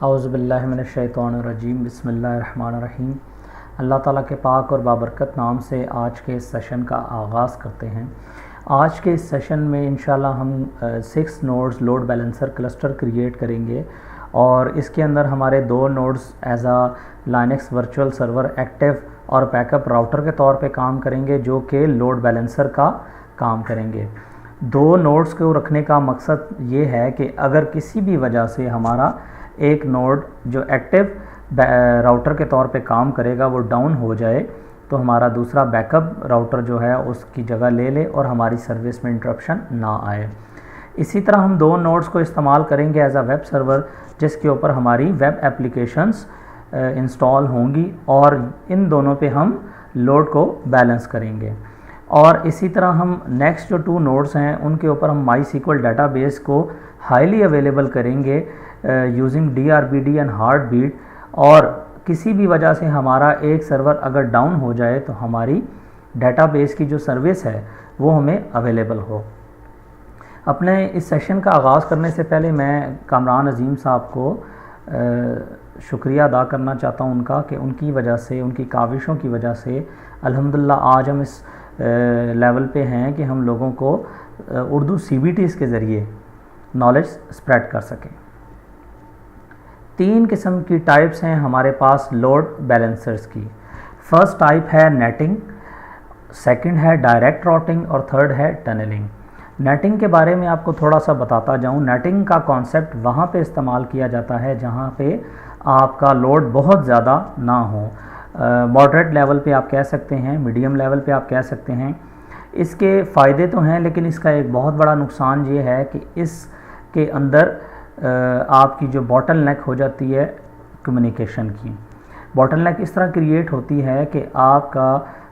औज़ुबिल्लाहिमिनश्शैतानिर्रजीम बिस्मिल्लाहिर्रहमानिर्रहीम। अल्लाह ताला के पाक और बाबरकत नाम से आज के इस सेशन का आगाज़ करते हैं। आज के इस सेशन में इंशाल्लाह हम 6 nodes load balancer cluster create करेंगे और इसके अंदर हमारे 2 नोड्स एज आ लाइनक्स वर्चुअल सर्वर एक्टिव और बैकअप राउटर के तौर पे काम करेंगे, जो कि लोड बैलेंसर का काम करेंगे। 2 नोड्स को रखने का मकसद ये है कि अगर किसी भी वजह से हमारा एक नोड जो एक्टिव राउटर के तौर पे काम करेगा वो डाउन हो जाए, तो हमारा दूसरा बैकअप राउटर जो है उसकी जगह ले ले और हमारी सर्विस में इंटरप्शन ना आए। इसी तरह हम 2 नोड्स को इस्तेमाल करेंगे एज अ वेब सर्वर, जिसके ऊपर हमारी वेब एप्लीकेशंस इंस्टॉल होंगी और इन दोनों पे हम लोड को बैलेंस करेंगे। और इसी तरह हम नेक्स्ट जो 2 नोड्स हैं उनके ऊपर हम MySQL डेटाबेस को हाईली अवेलेबल करेंगे यूजिंग DRBD एंड हार्टबीट, और किसी भी वजह से हमारा एक सर्वर अगर डाउन हो जाए तो हमारी डेटाबेस की जो सर्विस है वो हमें अवेलेबल हो। अपने इस सेशन का आगाज़ करने से पहले मैं कामरान अजीम साहब को शुक्रिया अदा करना चाहता हूं उनका, कि उनकी वजह से, उनकी काविशों की वजह से अल्हम्दुलिल्लाह आज हम इस लेवल पे हैं कि हम लोगों को उर्दू CBTs के ज़रिए नॉलेज स्प्रेड कर सकें। 3 किस्म की टाइप्स हैं हमारे पास लोड बैलेंसर्स की। फर्स्ट टाइप है नेटिंग, सेकंड है डायरेक्ट राउटिंग और थर्ड है टनलिंग। नेटिंग के बारे में आपको थोड़ा सा बताता जाऊं। नेटिंग का कॉन्सेप्ट वहाँ पे इस्तेमाल किया जाता है जहाँ पे आपका लोड बहुत ज़्यादा ना हो। मॉडरेट लेवल पे आप कह सकते हैं, मीडियम लेवल पे आप कह सकते हैं। इसके फ़ायदे तो हैं, लेकिन इसका एक बहुत बड़ा नुकसान ये है कि इसके अंदर आपकी जो बॉटल नेक हो जाती है कम्युनिकेशन की। बॉटल नेक इस तरह क्रिएट होती है कि आपका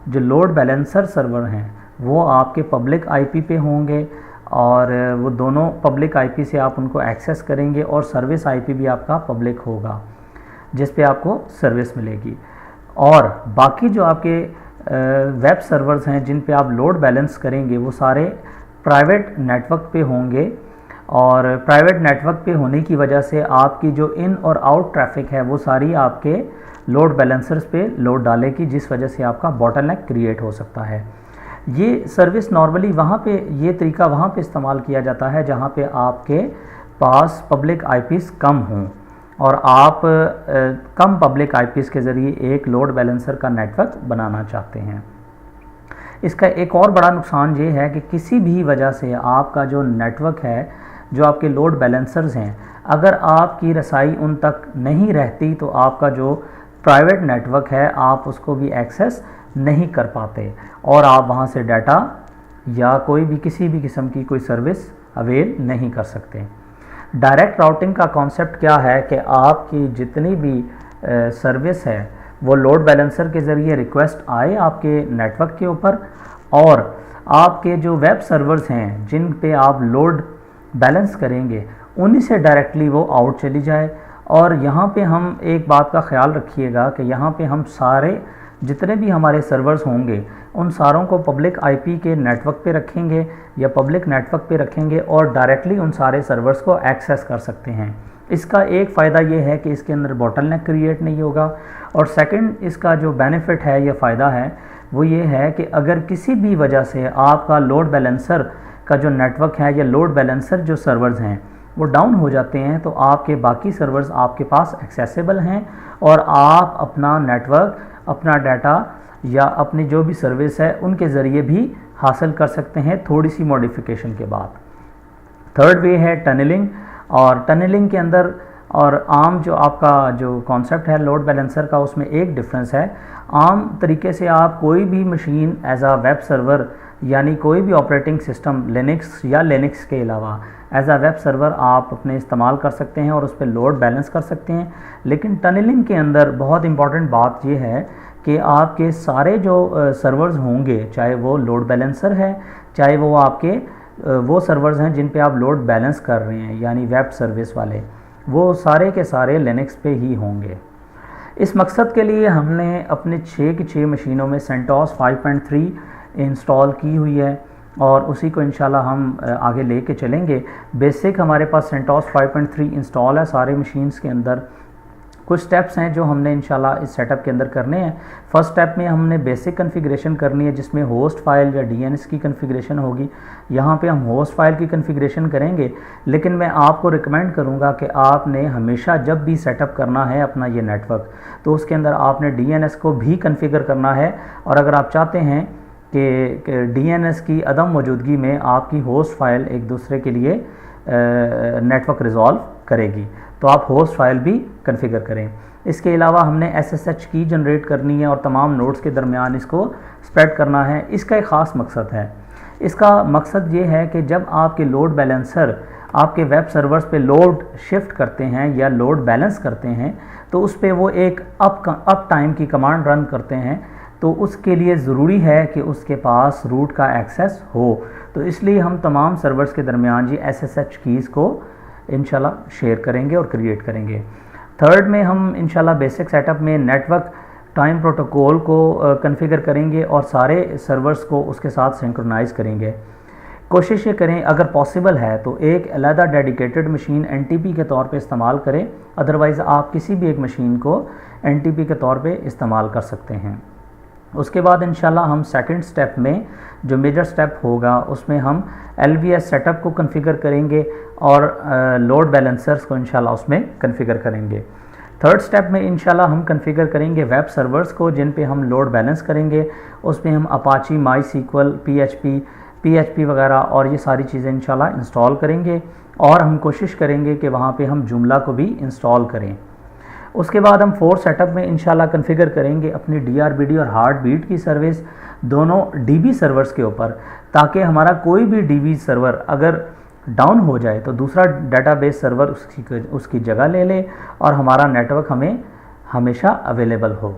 जो लोड बैलेंसर सर्वर हैं वो आपके पब्लिक IP पे होंगे और वो दोनों पब्लिक IP से आप उनको एक्सेस करेंगे और सर्विस IP भी आपका पब्लिक होगा जिस पे आपको सर्विस मिलेगी। और बाकी जो आपके वेब सर्वर्स हैं जिन पे आप लोड बैलेंस करेंगे वो सारे प्राइवेट नेटवर्क पे होंगे, और प्राइवेट नेटवर्क पे होने की वजह से आपकी जो इन और आउट ट्रैफिक है वो सारी आपके लोड बैलेंसर्स पे लोड डालेगी, जिस वजह से आपका बॉटलनेक क्रिएट हो सकता है। ये सर्विस नॉर्मली वहाँ पे, ये तरीका वहाँ पे इस्तेमाल किया जाता है जहाँ पे आपके पास पब्लिक IPs कम हों और आप कम पब्लिक IPs के ज़रिए एक लोड बैलेंसर का नेटवर्क बनाना चाहते हैं। इसका एक और बड़ा नुकसान ये है कि किसी भी वजह से आपका जो नेटवर्क है, जो आपके लोड बैलेंसर्स हैं, अगर आपकी रसाई उन तक नहीं रहती तो आपका जो प्राइवेट नेटवर्क है आप उसको भी एक्सेस नहीं कर पाते और आप वहाँ से डाटा या कोई भी किसी भी किस्म की कोई सर्विस अवेल नहीं कर सकते। डायरेक्ट राउटिंग का कॉन्सेप्ट क्या है कि आपकी जितनी भी सर्विस है वो लोड बैलेंसर के ज़रिए रिक्वेस्ट आए आपके नेटवर्क के ऊपर, और आपके जो वेब सर्वर्स हैं जिन पे आप लोड बैलेंस करेंगे उन्हीं से डायरेक्टली वो आउट चली जाए। और यहाँ पे हम एक बात का ख्याल रखिएगा कि यहाँ पे हम सारे जितने भी हमारे सर्वर्स होंगे उन सारों को पब्लिक IP के नेटवर्क पे रखेंगे या पब्लिक नेटवर्क पे रखेंगे और डायरेक्टली उन सारे सर्वर्स को एक्सेस कर सकते हैं। इसका एक फ़ायदा ये है कि इसके अंदर बॉटलनेक क्रिएट नहीं होगा, और सेकंड इसका जो बेनिफिट है या फ़ायदा है वो ये है कि अगर किसी भी वजह से आपका लोड बैलेंसर का जो नेटवर्क है या लोड बैलेंसर जो सर्वर्स हैं वो डाउन हो जाते हैं तो आपके बाकी सर्वर्स आपके पास एक्सेसिबल हैं और आप अपना नेटवर्क, अपना डाटा या अपनी जो भी सर्विस है उनके ज़रिए भी हासिल कर सकते हैं थोड़ी सी मॉडिफिकेशन के बाद। थर्ड वे है टनलिंग, और टनलिंग के अंदर और आम जो आपका जो कॉन्सेप्ट है लोड बैलेंसर का उसमें एक डिफरेंस है। आम तरीके से आप कोई भी मशीन एज आ वेब सर्वर, यानी कोई भी ऑपरेटिंग सिस्टम लिनक्स या लिनक्स के अलावा एज आ वेब सर्वर आप अपने इस्तेमाल कर सकते हैं और उस पर लोड बैलेंस कर सकते हैं। लेकिन टनलिंग के अंदर बहुत इंपॉर्टेंट बात यह है कि आपके सारे जो सर्वर्स होंगे, चाहे वो लोड बैलेंसर है, चाहे वो आपके वो सर्वर्स हैं जिन पे आप लोड बैलेंस कर रहे हैं यानी वेब सर्विस वाले, वो सारे के सारे लिनक्स पे ही होंगे। इस मकसद के लिए हमने अपने 6 की 6 मशीनों में CentOS 5.3 इंस्टॉल की हुई है और उसी को इंशाल्लाह हम आगे लेके चलेंगे। बेसिक हमारे पास सेंटोस 5.3 इंस्टॉल है सारे मशीन्स के अंदर। कुछ स्टेप्स हैं जो हमने इंशाल्लाह इस सेटअप के अंदर करने हैं। फर्स्ट स्टेप में हमने बेसिक कॉन्फ़िगरेशन करनी है जिसमें होस्ट फाइल या डीएनएस की कॉन्फ़िगरेशन होगी। यहाँ पे हम होस्ट फाइल की कॉन्फ़िगरेशन करेंगे, लेकिन मैं आपको रिकमेंड करूँगा कि आपने हमेशा जब भी सेटअप करना है अपना ये नेटवर्क, तो उसके अंदर आपने डीएनएस को भी कॉन्फ़िगर करना है। और अगर आप चाहते हैं कि डीएनएस की अदम मौजूदगी में आपकी होस्ट फाइल एक दूसरे के लिए नेटवर्क रिजॉल्व करेगी, तो आप होस्ट फाइल भी कॉन्फ़िगर करें। इसके अलावा हमने एसएसएच की जनरेट करनी है और तमाम नोड्स के दरमियान इसको स्प्रेड करना है। इसका एक ख़ास मकसद है। इसका मकसद ये है कि जब आपके लोड बैलेंसर आपके वेब सर्वर्स पे लोड शिफ्ट करते हैं या लोड बैलेंस करते हैं, तो उस पर वो एक अप टाइम की कमांड रन करते हैं, तो उसके लिए ज़रूरी है कि उसके पास रूट का एक्सेस हो। तो इसलिए हम तमाम सर्वर्स के दरमियान ये एसएसएच कीज़ को इंशाल्लाह शेयर करेंगे और क्रिएट करेंगे। थर्ड में हम इंशाल्लाह बेसिक सेटअप में नेटवर्क टाइम प्रोटोकॉल को कॉन्फ़िगर करेंगे और सारे सर्वर्स को उसके साथ सिंक्रोनाइज़ करेंगे। कोशिश ये करें अगर पॉसिबल है तो एक अलहदा डेडिकेटेड मशीन एनटीपी के तौर पे इस्तेमाल करें, अदरवाइज़ आप किसी भी एक मशीन को एनटीपी के तौर पे इस्तेमाल कर सकते हैं। उसके बाद इंशाल्लाह हम सेकंड स्टेप में जो मेजर स्टेप होगा उसमें हम एलवीएस सेटअप को कॉन्फ़िगर करेंगे और लोड बैलेंसर्स को इंशाल्लाह उसमें कॉन्फ़िगर करेंगे। थर्ड स्टेप में इंशाल्लाह हम कॉन्फ़िगर करेंगे वेब सर्वर्स को जिन पे हम लोड बैलेंस करेंगे। उसमें हम अपाची, माईसीक्वल, पीएचपी वगैरह और ये सारी चीज़ें इंशाल्लाह इंस्टॉल करेंगे और हम कोशिश करेंगे कि वहाँ पे हम जुमला को भी इंस्टॉल करें। उसके बाद हम फोर्थ सेटअप में इंशाल्लाह कॉन्फ़िगर करेंगे अपनी डीआरबीडी और हार्ट बीट की सर्विस दोनों डीबी सर्वर्स के ऊपर, ताकि हमारा कोई भी डीबी सर्वर अगर डाउन हो जाए तो दूसरा डेटाबेस सर्वर उसकी जगह ले ले और हमारा नेटवर्क हमें हमेशा अवेलेबल हो।